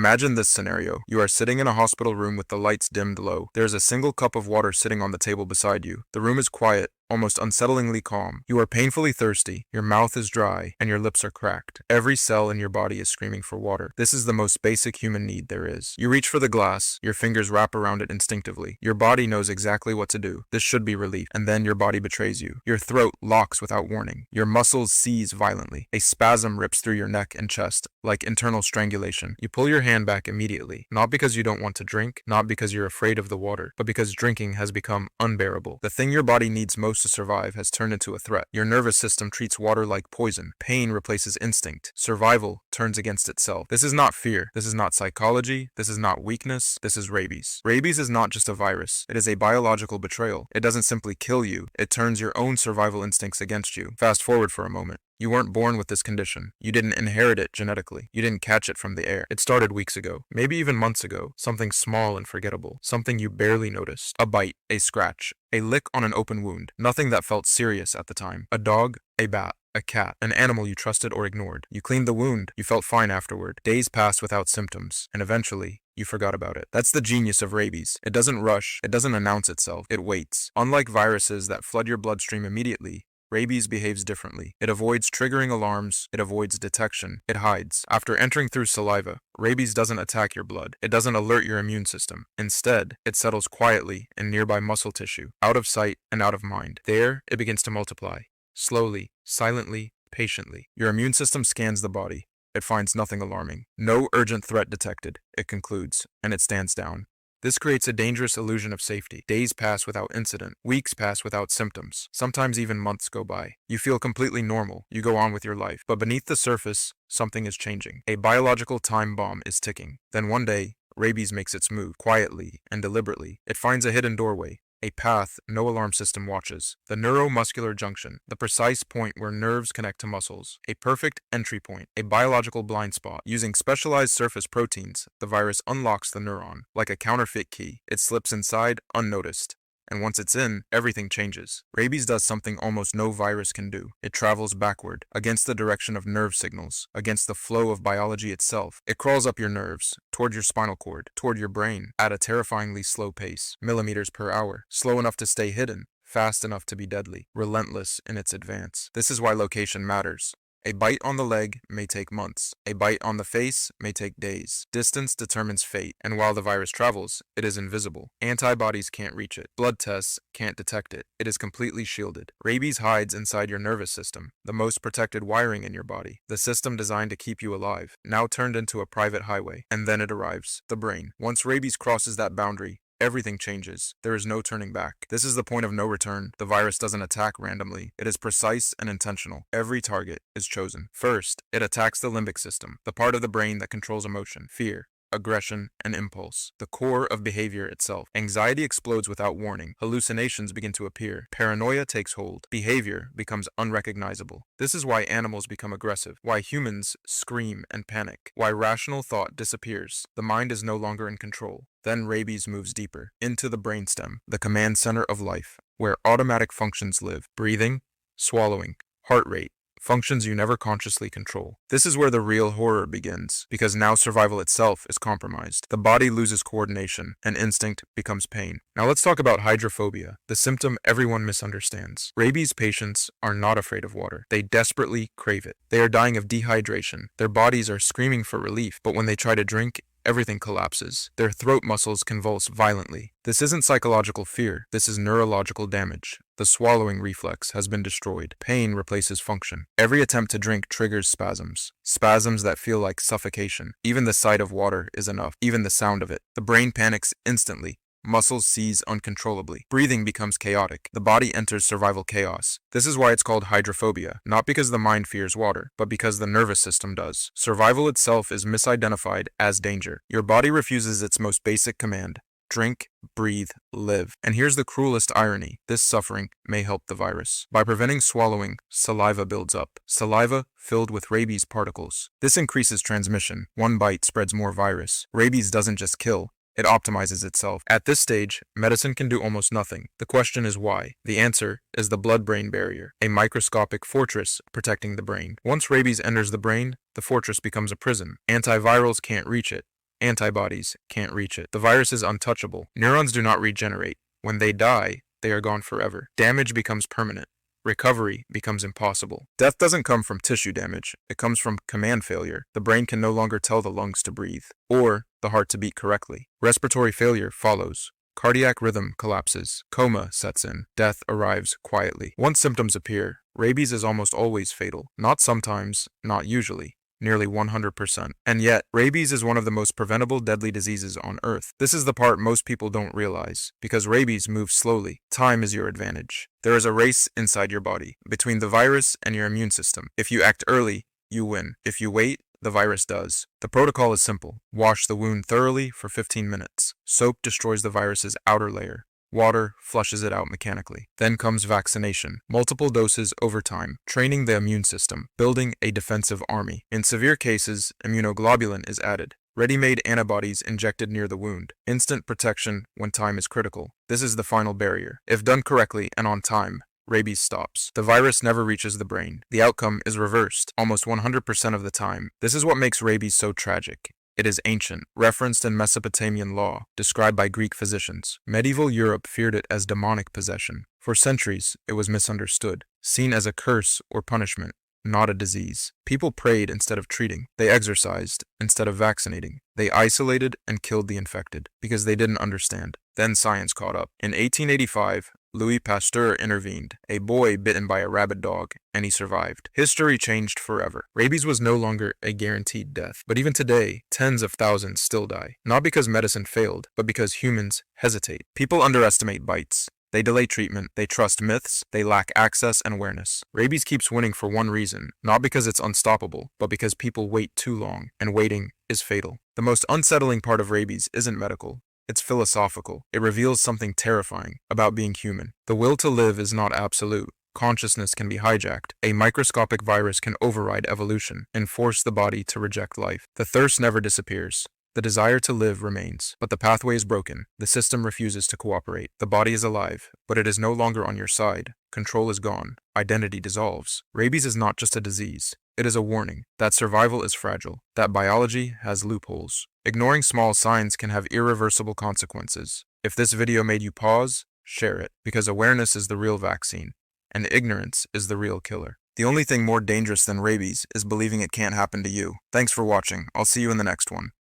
Imagine this scenario. You are sitting in a hospital room with the lights dimmed low. There's a single cup of water sitting on the table beside you. The room is quiet, almost unsettlingly calm. You are painfully thirsty, your mouth is dry, and your lips are cracked. Every cell in your body is screaming for water. This is the most basic human need there is. You reach for the glass, your fingers wrap around it instinctively. Your body knows exactly what to do. This should be relief. And then your body betrays you. Your throat locks without warning. Your muscles seize violently. A spasm rips through your neck and chest, like internal strangulation. You pull your hand back immediately, not because you don't want to drink, not because you're afraid of the water, but because drinking has become unbearable. The thing your body needs most to survive has turned into a threat. Your nervous system treats water like poison. Pain replaces instinct. Survival turns against itself. This is not fear. This is not psychology. This is not weakness. This is rabies. Rabies is not just a virus. It is a biological betrayal. It doesn't simply kill you. It turns your own survival instincts against you. Fast forward for a moment. You weren't born with this condition. You didn't inherit it genetically. You didn't catch it from the air. It started weeks ago, maybe even months ago. Something small and forgettable. Something you barely noticed. A bite, a scratch, a lick on an open wound. Nothing that felt serious at the time. A dog, a bat, a cat, an animal you trusted or ignored. You cleaned the wound. You felt fine afterward. Days passed without symptoms. And eventually, you forgot about it. That's the genius of rabies. It doesn't rush. It doesn't announce itself. It waits. Unlike viruses that flood your bloodstream immediately, rabies behaves differently. It avoids triggering alarms, it avoids detection, it hides. After entering through saliva, rabies doesn't attack your blood. It doesn't alert your immune system. Instead, it settles quietly in nearby muscle tissue, out of sight and out of mind. There, it begins to multiply. Slowly, silently, patiently. Your immune system scans the body. It finds nothing alarming. No urgent threat detected, it concludes, and it stands down. This creates a dangerous illusion of safety. Days pass without incident. Weeks pass without symptoms. Sometimes even months go by. You feel completely normal. You go on with your life. But beneath the surface, something is changing. A biological time bomb is ticking. Then one day, rabies makes its move, quietly and deliberately. It finds a hidden doorway. A path no alarm system watches. The neuromuscular junction, the precise point where nerves connect to muscles. A perfect entry point, a biological blind spot. Using specialized surface proteins, the virus unlocks the neuron. Like a counterfeit key, it slips inside unnoticed. And once it's in, everything changes. Rabies does something almost no virus can do. It travels backward, against the direction of nerve signals, against the flow of biology itself. It crawls up your nerves, toward your spinal cord, toward your brain, at a terrifyingly slow pace, millimeters per hour, slow enough to stay hidden, fast enough to be deadly, relentless in its advance. This is why location matters. A bite on the leg may take months. A bite on the face may take days. Distance determines fate, and while the virus travels, it is invisible. Antibodies can't reach it. Blood tests can't detect it. It is completely shielded. Rabies hides inside your nervous system, the most protected wiring in your body. The system designed to keep you alive, now turned into a private highway. And then it arrives, the brain. Once rabies crosses that boundary, everything changes. There is no turning back. This is the point of no return. The virus doesn't attack randomly. It is precise and intentional. Every target is chosen. First, it attacks the limbic system, the part of the brain that controls emotion, fear, aggression, and impulse, the core of behavior itself. Anxiety explodes without warning. Hallucinations begin to appear. Paranoia takes hold. Behavior becomes unrecognizable. This is why animals become aggressive, why humans scream and panic, why rational thought disappears. The mind is no longer in control. Then rabies moves deeper, into the brainstem, the command center of life, where automatic functions live. Breathing, swallowing, heart rate, functions you never consciously control. This is where the real horror begins, because now survival itself is compromised. The body loses coordination, and instinct becomes pain. Now let's talk about hydrophobia, the symptom everyone misunderstands. Rabies patients are not afraid of water. They desperately crave it. They are dying of dehydration. Their bodies are screaming for relief, but when they try to drink, everything collapses. Their throat muscles convulse violently. This isn't psychological fear. This is neurological damage. The swallowing reflex has been destroyed. Pain replaces function. Every attempt to drink triggers spasms. Spasms that feel like suffocation. Even the sight of water is enough. Even the sound of it. The brain panics instantly. Muscles seize uncontrollably. Breathing becomes chaotic. The body enters survival chaos. This is why it's called hydrophobia, not because the mind fears water, but because the nervous system does. Survival itself is misidentified as danger. Your body refuses its most basic command. Drink, breathe, live. And here's the cruelest irony. This suffering may help the virus. By preventing swallowing, saliva builds up. Saliva filled with rabies particles. This increases transmission. One bite spreads more virus. Rabies doesn't just kill. It optimizes itself. At this stage, medicine can do almost nothing. The question is why? The answer is the blood-brain barrier, a microscopic fortress protecting the brain. Once rabies enters the brain, the fortress becomes a prison. Antivirals can't reach it. Antibodies can't reach it. The virus is untouchable. Neurons do not regenerate. When they die, they are gone forever. Damage becomes permanent. Recovery becomes impossible. Death doesn't come from tissue damage. It comes from command failure. The brain can no longer tell the lungs to breathe, or the heart to beat correctly. Respiratory failure follows. Cardiac rhythm collapses. Coma sets in. Death arrives quietly. Once symptoms appear, rabies is almost always fatal. Not sometimes, not usually. Nearly 100%. And yet, rabies is one of the most preventable deadly diseases on Earth. This is the part most people don't realize, because rabies moves slowly. Time is your advantage. There is a race inside your body, between the virus and your immune system. If you act early, you win. If you wait, the virus does. The protocol is simple. Wash the wound thoroughly for 15 minutes. Soap destroys the virus's outer layer. Water flushes it out mechanically. Then comes vaccination, multiple doses over time, training the immune system, building a defensive army. In severe cases, immunoglobulin is added. Ready-made antibodies injected near the wound. Instant protection when time is critical. This is the final barrier. If done correctly and on time, rabies stops. The virus never reaches the brain. The outcome is reversed, almost 100% of the time. This is what makes rabies so tragic. It is ancient, referenced in Mesopotamian law, described by Greek physicians. Medieval Europe feared it as demonic possession. For centuries, it was misunderstood, seen as a curse or punishment, not a disease. People prayed instead of treating. They exorcised instead of vaccinating. They isolated and killed the infected because they didn't understand. Then science caught up. In 1885, Louis Pasteur intervened, a boy bitten by a rabid dog, and he survived. History changed forever. Rabies was no longer a guaranteed death, but even today, tens of thousands still die. Not because medicine failed, but because humans hesitate. People underestimate bites. They delay treatment, they trust myths, they lack access and awareness. Rabies keeps winning for one reason, not because it's unstoppable, but because people wait too long, and waiting is fatal. The most unsettling part of rabies isn't medical. It's philosophical. It reveals something terrifying about being human. The will to live is not absolute. Consciousness can be hijacked. A microscopic virus can override evolution and force the body to reject life. The thirst never disappears. The desire to live remains, but the pathway is broken. The system refuses to cooperate. The body is alive, but it is no longer on your side. Control is gone. Identity dissolves. Rabies is not just a disease. It is a warning that survival is fragile, that biology has loopholes. Ignoring small signs can have irreversible consequences. If this video made you pause, share it, because awareness is the real vaccine, and ignorance is the real killer. The only thing more dangerous than rabies is believing it can't happen to you. Thanks for watching. I'll see you in the next one.